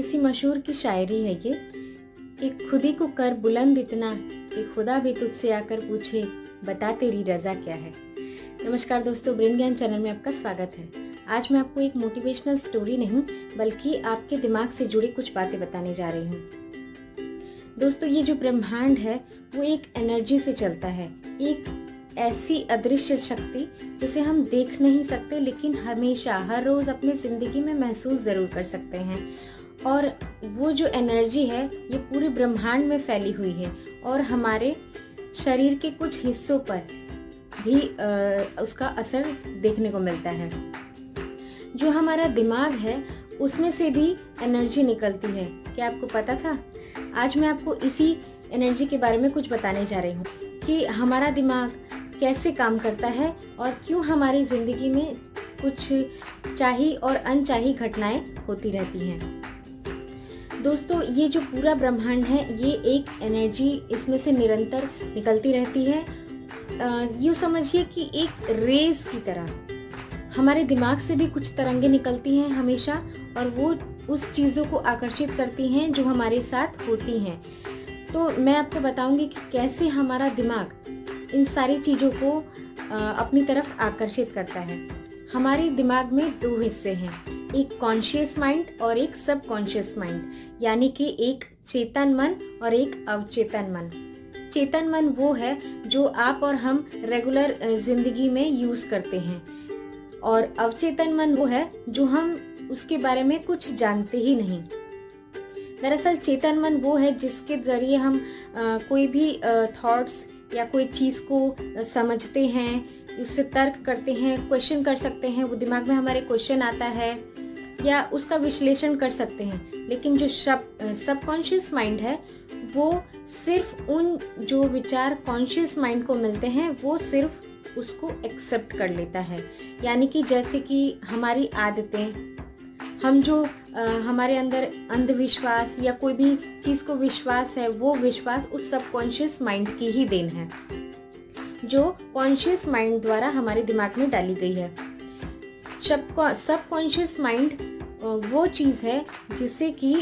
किसी मशहूर की शायरी है ये कि खुदी को कर बुलंद इतना कि खुदा भी तुझसे आकर पूछे बता तेरी रजा क्या है। नमस्कार दोस्तों, ब्रेन ज्ञान चैनल में आपका स्वागत है। आज मैं आपको एक मोटिवेशनल स्टोरी नहीं बल्कि आपके दिमाग से जुड़ी कुछ बातें बताने जा रही हूँ। दोस्तों, ये जो ब्रह्मांड है वो एक एनर्जी से चलता है, एक ऐसी अदृश्य शक्ति जिसे हम देख नहीं सकते लेकिन हमेशा हर रोज अपनी जिंदगी में महसूस जरूर कर सकते हैं। और वो जो एनर्जी है ये पूरे ब्रह्मांड में फैली हुई है और हमारे शरीर के कुछ हिस्सों पर भी उसका असर देखने को मिलता है। जो हमारा दिमाग है उसमें से भी एनर्जी निकलती है, क्या आपको पता था? आज मैं आपको इसी एनर्जी के बारे में कुछ बताने जा रही हूँ कि हमारा दिमाग कैसे काम करता है और क्यों हमारी जिंदगी में कुछ चाही और अनचाही घटनाएं होती रहती हैं। दोस्तों, ये जो पूरा ब्रह्मांड है ये एक एनर्जी इसमें से निरंतर निकलती रहती है। यूँ समझिए कि एक रेस की तरह हमारे दिमाग से भी कुछ तरंगे निकलती हैं हमेशा और वो उस चीज़ों को आकर्षित करती हैं जो हमारे साथ होती हैं। तो मैं आपको बताऊंगी कि कैसे हमारा दिमाग इन सारी चीज़ों को अपनी तरफ आकर्षित करता है। हमारे दिमाग में दो हिस्से हैं, एक कॉन्शियस माइंड और एक सब कॉन्शियस माइंड, यानी कि एक चेतन मन और एक अवचेतन मन। चेतन मन वो है जो आप और हम रेगुलर जिंदगी में यूज करते हैं और अवचेतन मन वो है जो हम उसके बारे में कुछ जानते ही नहीं। दरअसल चेतन मन वो है जिसके जरिए हम कोई भी थॉट्स या कोई चीज को समझते हैं, उससे तर्क करते हैं, क्वेश्चन कर सकते हैं, वो दिमाग में हमारे क्वेश्चन आता है या उसका विश्लेषण कर सकते हैं। लेकिन जो सबकॉन्शियस माइंड है वो सिर्फ उन जो विचार कॉन्शियस माइंड को मिलते हैं वो सिर्फ उसको एक्सेप्ट कर लेता है। यानी कि जैसे कि हमारी आदतें, हम जो हमारे अंदर अंधविश्वास या कोई भी चीज़ को विश्वास है वो विश्वास उस सबकॉन्शियस माइंड की ही देन है जो कॉन्शियस माइंड द्वारा हमारे दिमाग में डाली गई है। सबकॉन्शियस माइंड वो चीज़ है जिससे कि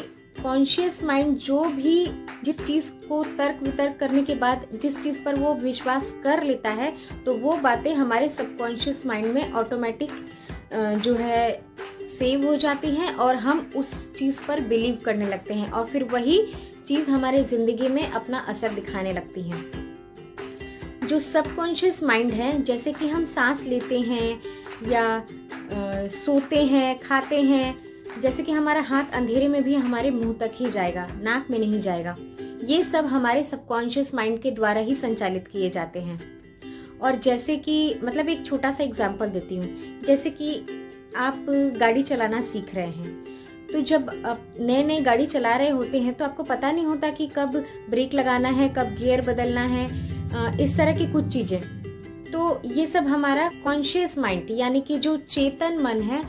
कॉन्शियस माइंड जो भी जिस चीज़ को तर्क वितर्क करने के बाद जिस चीज़ पर वो विश्वास कर लेता है तो वो बातें हमारे सबकॉन्शियस माइंड में ऑटोमेटिक जो है सेव हो जाती हैं और हम उस चीज़ पर बिलीव करने लगते हैं और फिर वही चीज़ हमारे ज़िंदगी में अपना असर दिखाने लगती है। जो सबकॉन्शियस माइंड है, जैसे कि हम सांस लेते हैं या सोते हैं, खाते हैं, जैसे कि हमारा हाथ अंधेरे में भी हमारे मुंह तक ही जाएगा, नाक में नहीं जाएगा। ये सब हमारे सबकॉन्शियस माइंड के द्वारा ही संचालित किए जाते हैं। और जैसे कि मतलब एक छोटा सा एग्जांपल देती हूँ, जैसे कि आप गाड़ी चलाना सीख रहे हैं तो जब आप नए नए गाड़ी चला रहे होते हैं तो आपको पता नहीं होता कि कब ब्रेक लगाना है, कब गियर बदलना है, इस तरह की कुछ चीजें। तो ये सब हमारा कॉन्शियस माइंड यानी कि जो चेतन मन है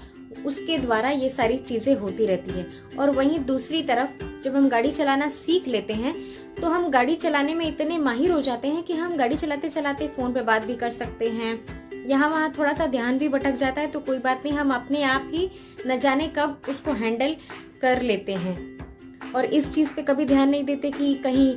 उसके द्वारा ये सारी चीजें होती रहती है। और वहीं दूसरी तरफ जब हम गाड़ी चलाना सीख लेते हैं तो हम गाड़ी चलाने में इतने माहिर हो जाते हैं कि हम गाड़ी चलाते चलाते फोन पे बात भी कर सकते हैं, यहाँ वहाँ थोड़ा सा ध्यान भी भटक जाता है तो कोई बात नहीं, हम अपने आप ही न जाने कब उसको हैंडल कर लेते हैं और इस चीज़ पे कभी ध्यान नहीं देते कि कहीं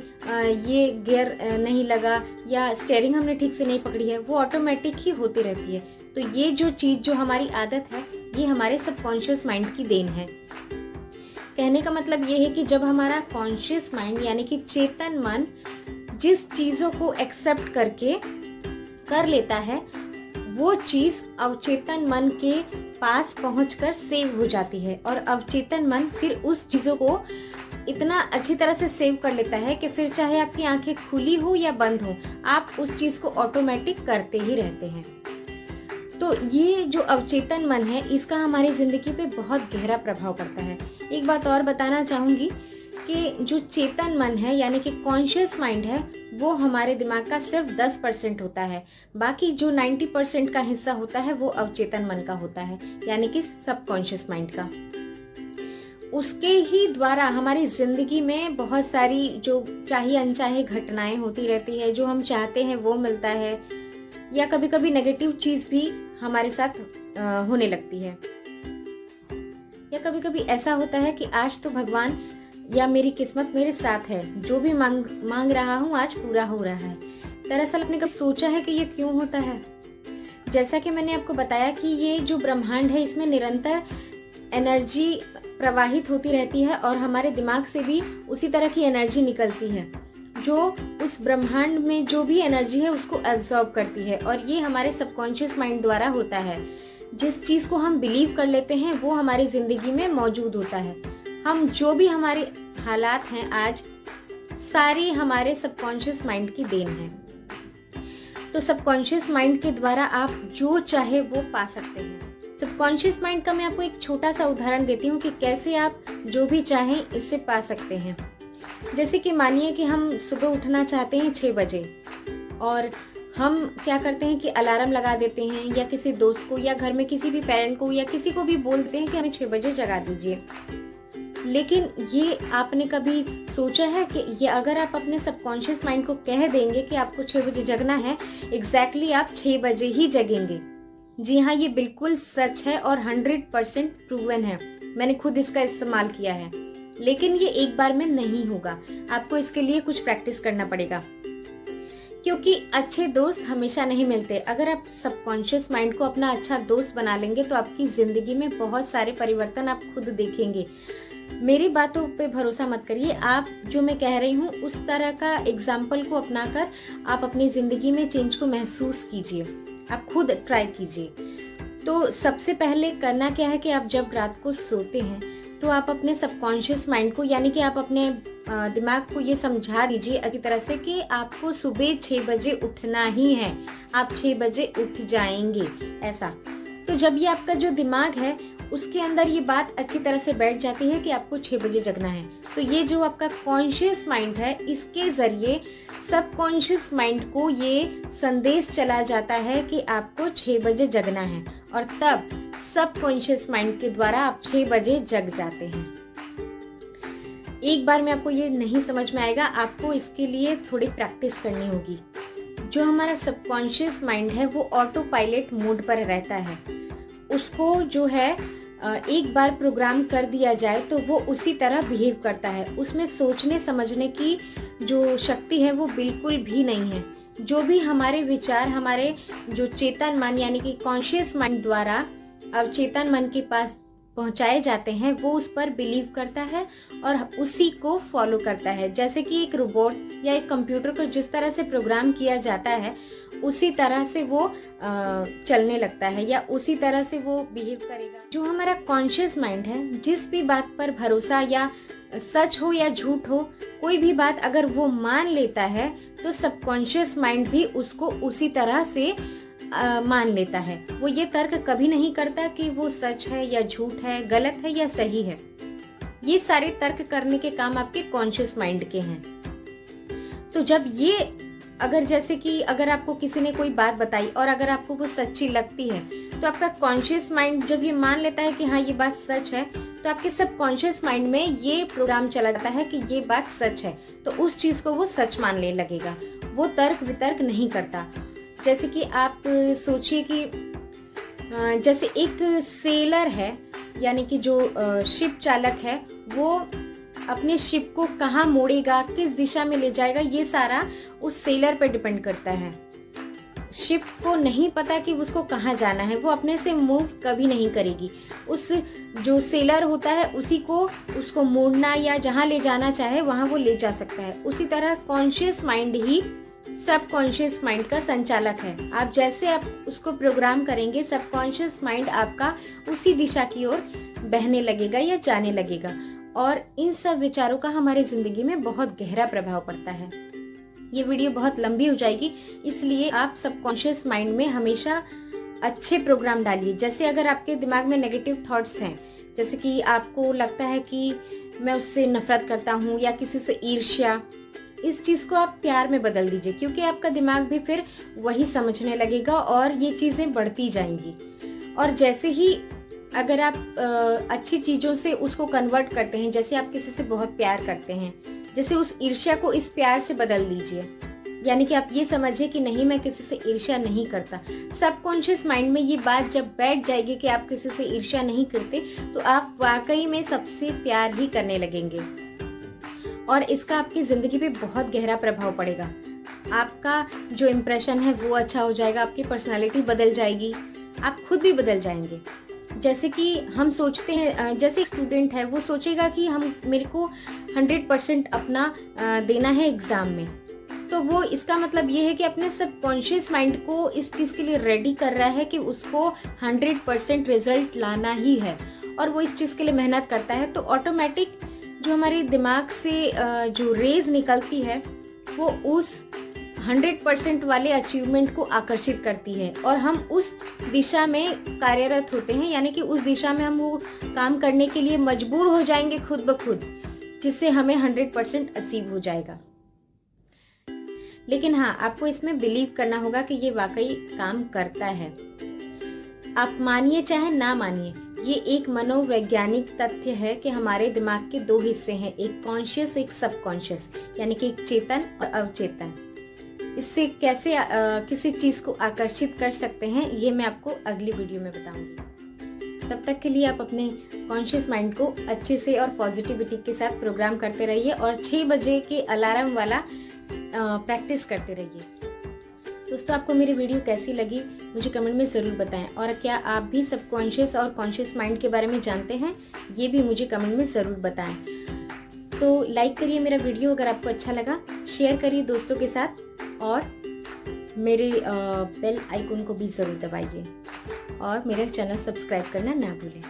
ये गियर नहीं लगा या स्टीयरिंग हमने ठीक से नहीं पकड़ी है, वो ऑटोमेटिक ही होती रहती है। तो ये जो चीज़ जो हमारी आदत है ये हमारे सबकॉन्शियस माइंड की देन है। कहने का मतलब ये है कि जब हमारा कॉन्शियस माइंड यानी कि चेतन मन जिस चीज़ों को एक्सेप्ट करके कर लेता है वो चीज अवचेतन मन के पास पहुंचकर सेव हो जाती है और अवचेतन मन फिर उस चीजों को इतना अच्छी तरह से सेव कर लेता है कि फिर चाहे आपकी आंखें खुली हो या बंद हो आप उस चीज को ऑटोमेटिक करते ही रहते हैं। तो ये जो अवचेतन मन है इसका हमारी जिंदगी पे बहुत गहरा प्रभाव पड़ता है। एक बात और बताना चाहूंगी कि जो चेतन मन है यानी कि कॉन्शियस माइंड है वो हमारे दिमाग का सिर्फ 10% होता है, बाकी जो 90% का हिस्सा होता है वो अवचेतन मन का होता है यानी कि सबकॉन्शियस माइंड का। उसके ही द्वारा हमारी जिंदगी में बहुत सारी जो चाहे अनचाहे घटनाएं होती रहती है, जो हम चाहते हैं वो मिलता है या कभी कभी नेगेटिव चीज भी हमारे साथ होने लगती है। या कभी कभी ऐसा होता है कि आज तो भगवान या मेरी किस्मत मेरे साथ है, जो भी मांग रहा हूँ आज पूरा हो रहा है। दरअसल आपने कभी सोचा है कि ये क्यों होता है? जैसा कि मैंने आपको बताया कि ये जो ब्रह्मांड है इसमें निरंतर एनर्जी प्रवाहित होती रहती है और हमारे दिमाग से भी उसी तरह की एनर्जी निकलती है जो उस ब्रह्मांड में जो भी एनर्जी है उसको एब्जॉर्ब करती है, और ये हमारे सबकॉन्शियस माइंड द्वारा होता है। जिस चीज़ को हम बिलीव कर लेते हैं वो हमारी ज़िंदगी में मौजूद होता है। हम जो भी हमारे हालात हैं आज, सारी हमारे सबकॉन्शियस माइंड की देन है। तो सबकॉन्शियस माइंड के द्वारा आप जो चाहे वो पा सकते हैं। सबकॉन्शियस माइंड का मैं आपको एक छोटा सा उदाहरण देती हूँ कि कैसे आप जो भी चाहें इससे पा सकते हैं। जैसे कि मानिए कि हम सुबह उठना चाहते हैं 6 बजे, और हम क्या करते हैं कि अलार्म लगा देते हैं, या किसी दोस्त को या घर में किसी भी पेरेंट को या किसी को भी बोलते हैं कि हमें 6 बजे जगा दीजिए। लेकिन ये आपने कभी सोचा है कि ये अगर आप अपने सबकॉन्शियस माइंड को कह देंगे कि आपको 6 बजे जगना है, एग्जैक्टली आप 6 बजे ही जगेंगे। जी हाँ, ये बिल्कुल सच है और 100% प्रूवन है। मैंने खुद इसका इस्तेमाल किया है। लेकिन ये एक बार में नहीं होगा, आपको इसके लिए कुछ प्रैक्टिस करना पड़ेगा, क्योंकि अच्छे दोस्त हमेशा नहीं मिलते। अगर आप सबकॉन्शियस माइंड को अपना अच्छा दोस्त बना लेंगे तो आपकी जिंदगी में बहुत सारे परिवर्तन आप खुद देखेंगे। मेरी बातों पे भरोसा मत करिए, आप जो मैं कह रही हूँ उस तरह का एग्जाम्पल को अपनाकर आप अपनी जिंदगी में चेंज को महसूस कीजिए। आप खुद ट्राई कीजिए। तो सबसे पहले करना क्या है कि आप जब रात को सोते हैं तो आप अपने सबकॉन्शियस माइंड को, यानी कि आप अपने दिमाग को ये समझा दीजिए अच्छी तरह से कि आपको सुबह 6 बजे उठना ही है, आप 6 बजे उठ जाएंगे, ऐसा। तो जब ये आपका जो दिमाग है उसके अंदर ये बात अच्छी तरह से बैठ जाती है कि आपको 6 बजे जगना है, तो ये जो आपका कॉन्शियस माइंड है इसके जरिए सबकॉन्शियस माइंड को ये संदेश चला जाता है कि आपको 6 बजे जगना है, और तब सबकॉन्शियस माइंड के द्वारा आप 6 बजे जग जाते हैं। एक बार में आपको ये नहीं समझ में आएगा, आपको इसके लिए थोड़ी प्रैक्टिस करनी होगी। जो हमारा सबकॉन्शियस माइंड है वो ऑटो पायलट मोड पर रहता है। उसको जो है एक बार प्रोग्राम कर दिया जाए तो वो उसी तरह बिहेव करता है। उसमें सोचने समझने की जो शक्ति है वो बिल्कुल भी नहीं है। जो भी हमारे विचार हमारे जो चेतन मन यानी कि कॉन्शियस माइंड द्वारा अवचेतन मन के पास पहुंचाए जाते हैं वो उस पर बिलीव करता है और उसी को फॉलो करता है। जैसे कि एक रोबोट या एक कंप्यूटर को जिस तरह से प्रोग्राम किया जाता है उसी तरह से वो चलने लगता है या उसी तरह से वो बिहेव करेगा। जो हमारा कॉन्शियस माइंड है, जिस भी बात पर भरोसा या सच हो या झूठ हो, कोई भी बात अगर वो मान लेता है तो सबकॉन्शियस माइंड भी उसको उसी तरह से मान लेता है। वो ये तर्क कभी नहीं करता कि वो सच है या झूठ है, गलत है या सही है। ये सारे तर्क करने के काम आपके कॉन्शियस माइंड के हैं। तो जब ये अगर जैसे कि अगर आपको किसी ने कोई बात बताई और अगर आपको वो सच्ची लगती है तो आपका कॉन्शियस माइंड जब ये मान लेता है कि हाँ ये बात सच है, तो आपके सबकॉन्शियस माइंड में ये प्रोग्राम चला जाता है कि ये बात सच है, तो उस चीज को वो सच मानने लगेगा। वो तर्क वितर्क नहीं करता। जैसे कि आप सोचिए कि जैसे एक सेलर है यानी कि जो शिप चालक है, वो अपने शिप को कहाँ मोड़ेगा, किस दिशा में ले जाएगा, ये सारा उस सेलर पर डिपेंड करता है। शिप को नहीं पता कि उसको कहाँ जाना है, वो अपने से मूव कभी नहीं करेगी। उस जो सेलर होता है उसी को उसको मोड़ना या जहाँ ले जाना चाहे वहाँ वो ले जा सकता है। उसी तरह कॉन्शियस माइंड ही सबकॉन्शियस माइंड का संचालक है। आप जैसे आप उसको प्रोग्राम करेंगे, सबकॉन्शियस माइंड आपका उसी दिशा की ओर बहने लगेगा या जाने लगेगा, और इन सब विचारों का हमारी जिंदगी में बहुत गहरा प्रभाव पड़ता है। ये वीडियो बहुत लंबी हो जाएगी, इसलिए आप सबकॉन्शियस माइंड में हमेशा अच्छे प्रोग्राम डालिए। जैसे अगर आपके दिमाग में नेगेटिव थॉट्स हैं, जैसे कि आपको लगता है कि मैं उससे नफरत करता हूँ या किसी से ईर्ष्या, इस चीज को आप प्यार में बदल दीजिए, क्योंकि आपका दिमाग भी फिर वही समझने लगेगा और ये चीजें बढ़ती जाएंगी। और जैसे ही अगर आप अच्छी चीजों से उसको कन्वर्ट करते हैं, जैसे आप किसी से बहुत प्यार करते हैं, जैसे उस ईर्ष्या को इस प्यार से बदल दीजिए, यानी कि आप ये समझिए कि नहीं, मैं किसी से ईर्ष्या नहीं करता। सबकॉन्शियस माइंड में ये बात जब बैठ जाएगी कि आप किसी से ईर्ष्या नहीं करते, तो आप वाकई में सबसे प्यार ही करने लगेंगे और इसका आपकी ज़िंदगी पे बहुत गहरा प्रभाव पड़ेगा। आपका जो इम्प्रेशन है वो अच्छा हो जाएगा, आपकी पर्सनालिटी बदल जाएगी, आप खुद भी बदल जाएंगे। जैसे कि हम सोचते हैं, जैसे स्टूडेंट है वो सोचेगा कि मेरे को 100% अपना देना है एग्ज़ाम में, तो वो इसका मतलब ये है कि अपने सबकॉन्शियस माइंड को इस चीज़ के लिए रेडी कर रहा है कि उसको 100% रिजल्ट लाना ही है और वो इस चीज़ के लिए मेहनत करता है। तो ऑटोमेटिक जो हमारे दिमाग से जो रेज निकलती है वो उस 100% वाले अचीवमेंट को आकर्षित करती है और हम उस दिशा में कार्यरत होते हैं, यानी कि उस दिशा में हम वो काम करने के लिए मजबूर हो जाएंगे खुद ब खुद, जिससे हमें 100% अचीव हो जाएगा। लेकिन हाँ, आपको इसमें बिलीव करना होगा कि ये वाकई काम करता है। आप मानिए चाहे ना मानिए, ये एक मनोवैज्ञानिक तथ्य है कि हमारे दिमाग के दो हिस्से हैं, एक कॉन्शियस एक सबकॉन्शियस, यानी कि एक चेतन और अवचेतन। इससे कैसे किसी चीज़ को आकर्षित कर सकते हैं ये मैं आपको अगली वीडियो में बताऊंगी। तब तक के लिए आप अपने कॉन्शियस माइंड को अच्छे से और पॉजिटिविटी के साथ प्रोग्राम करते रहिए और 6 बजे के अलार्म वाला प्रैक्टिस करते रहिए। दोस्तों, आपको मेरी वीडियो कैसी लगी मुझे कमेंट में ज़रूर बताएं और क्या आप भी सबकॉन्शियस और कॉन्शियस माइंड के बारे में जानते हैं, ये भी मुझे कमेंट में ज़रूर बताएं। तो लाइक करिए मेरा वीडियो अगर आपको अच्छा लगा, शेयर करिए दोस्तों के साथ और मेरे बेल आइकन को भी ज़रूर दबाइए और मेरा चैनल सब्सक्राइब करना ना भूलें।